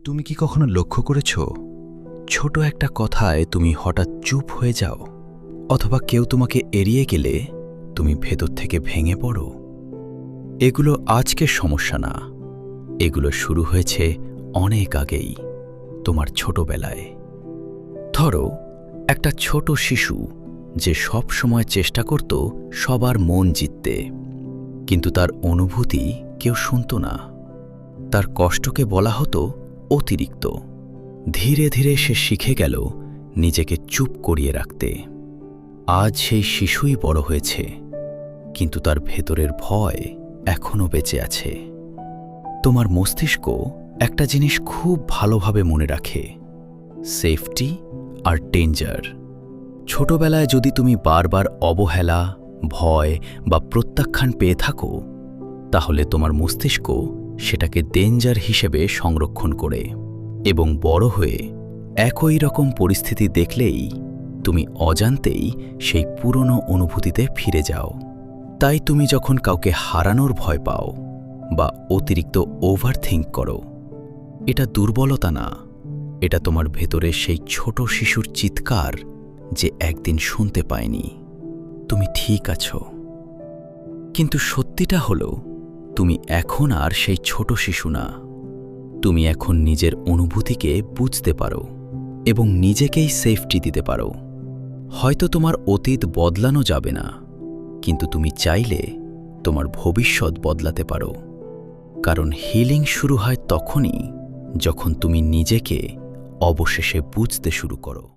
তুমি কি কখনো লক্ষ্য করেছ ছোট একটা কথায় তুমি হঠাৎ চুপ হয়ে যাও, অথবা কেউ তোমাকে এড়িয়ে গেলে তুমি ভেতর থেকে ভেঙে পড়ো? এগুলো আজকের সমস্যা না, এগুলো শুরু হয়েছে অনেক আগেই, তোমার ছোটবেলায়। ধরো একটা ছোট শিশু যে সব সময় চেষ্টা করত সবার মন জিততে, কিন্তু তার অনুভূতি কেউ শুনত না। তার কষ্টকে বলা হতো অতিরিক্ত। ধীরে ধীরে সে শিখে গেল নিজেকে চুপ করিয়ে রাখতে। আজ সেই শিশুই বড় হয়েছে, কিন্তু তার ভেতরের ভয় এখনও বেঁচে আছে। তোমার মস্তিষ্ক একটা জিনিস খুব ভালোভাবে মনে রাখে: সেফটি আর ডেঞ্জার। ছোটবেলায় যদি তুমি বারবার অবহেলা, ভয় বা প্রত্যাখ্যান পেয়ে থাকো, তাহলে তোমার মস্তিষ্ক সেটাকে ডেঞ্জার হিসেবে সংরক্ষণ করে, এবং বড় হয়ে একই রকম পরিস্থিতি দেখলেই তুমি অজান্তেই সেই পুরনো অনুভূতিতে ফিরে যাও। তাই তুমি যখন কাউকে হারানোর ভয় পাও বা অতিরিক্ত ওভারথিঙ্ক করো, এটা দুর্বলতা না, এটা তোমার ভেতরে সেই ছোট শিশুর চিৎকার যে একদিন শুনতে পায়নি। তুমি ঠিক আছো। কিন্তু সত্যিটা হলো, তুমি এখন আর সেই ছোট শিশু না। তুমি এখন নিজের অনুভূতিকে বুঝতে পারো এবং নিজেকেই সেফটি দিতে পারো। হয়তো তোমার অতীত বদলানো যাবে না, কিন্তু তুমি চাইলে তোমার ভবিষ্যৎ বদলাতে পারো। কারণ হিলিং শুরু হয় তখনই যখন তুমি নিজেকে অবশেষে বুঝতে শুরু করো।